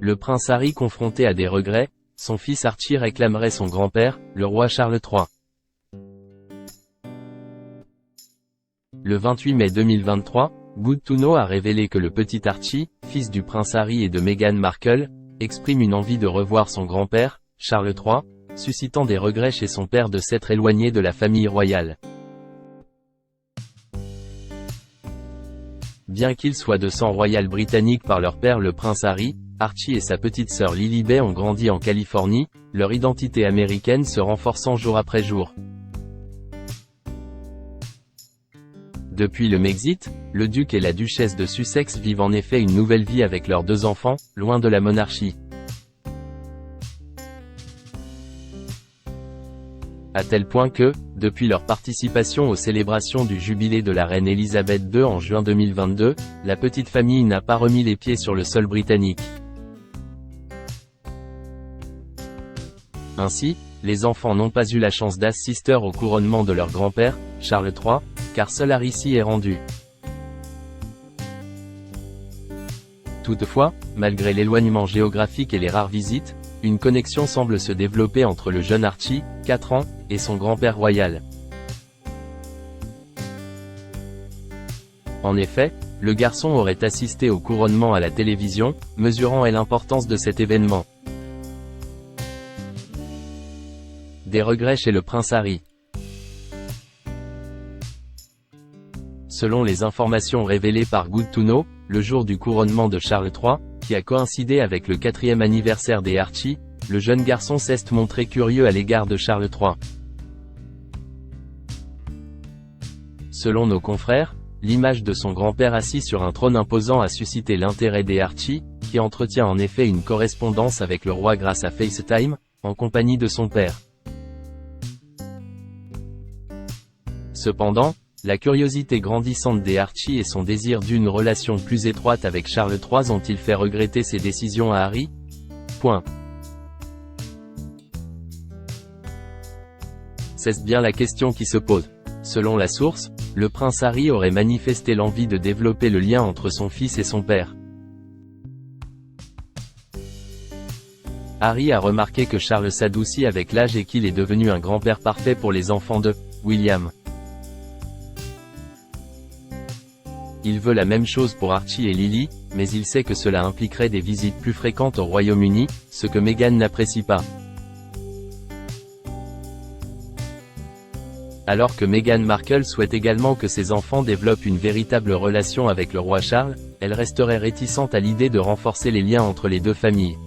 Le prince Harry confronté à des regrets, son fils Archie réclamerait son grand-père, le roi Charles III. Le 28 mai 2023, Good to Know a révélé que le petit Archie, fils du prince Harry et de Meghan Markle, exprime une envie de revoir son grand-père, Charles III, suscitant des regrets chez son père de s'être éloigné de la famille royale. Bien qu'ils soient de sang royal britannique par leur père le prince Harry, Archie et sa petite sœur Lilibet ont grandi en Californie, leur identité américaine se renforçant jour après jour. Depuis le Brexit, le duc et la duchesse de Sussex vivent en effet une nouvelle vie avec leurs 2 enfants, loin de la monarchie. À tel point que, depuis leur participation aux célébrations du jubilé de la reine Elisabeth II en juin 2022, la petite famille n'a pas remis les pieds sur le sol britannique. Ainsi, les enfants n'ont pas eu la chance d'assister au couronnement de leur grand-père, Charles III, car seul Harry s'y est rendu. Toutefois, malgré l'éloignement géographique et les rares visites, une connexion semble se développer entre le jeune Archie, 4 ans, et son grand-père royal. En effet, le garçon aurait assisté au couronnement à la télévision, mesurant l'importance de cet événement. Des regrets chez le prince Harry. Selon les informations révélées par Good to Know, le jour du couronnement de Charles III, qui a coïncidé avec le 4e anniversaire des Archie, le jeune garçon s'est montré curieux à l'égard de Charles III. Selon nos confrères, l'image de son grand-père assis sur un trône imposant a suscité l'intérêt des Archie, qui entretient en effet une correspondance avec le roi grâce à FaceTime, en compagnie de son père. Cependant, la curiosité grandissante des Archie et son désir d'une relation plus étroite avec Charles III ont-ils fait regretter ses décisions à Harry ? C'est bien la question qui se pose. Selon la source, le prince Harry aurait manifesté l'envie de développer le lien entre son fils et son père. Harry a remarqué que Charles s'adoucit avec l'âge et qu'il est devenu un grand-père parfait pour les enfants de William. Il veut la même chose pour Archie et Lily, mais il sait que cela impliquerait des visites plus fréquentes au Royaume-Uni, ce que Meghan n'apprécie pas. Alors que Meghan Markle souhaite également que ses enfants développent une véritable relation avec le roi Charles, elle resterait réticente à l'idée de renforcer les liens entre les 2 familles.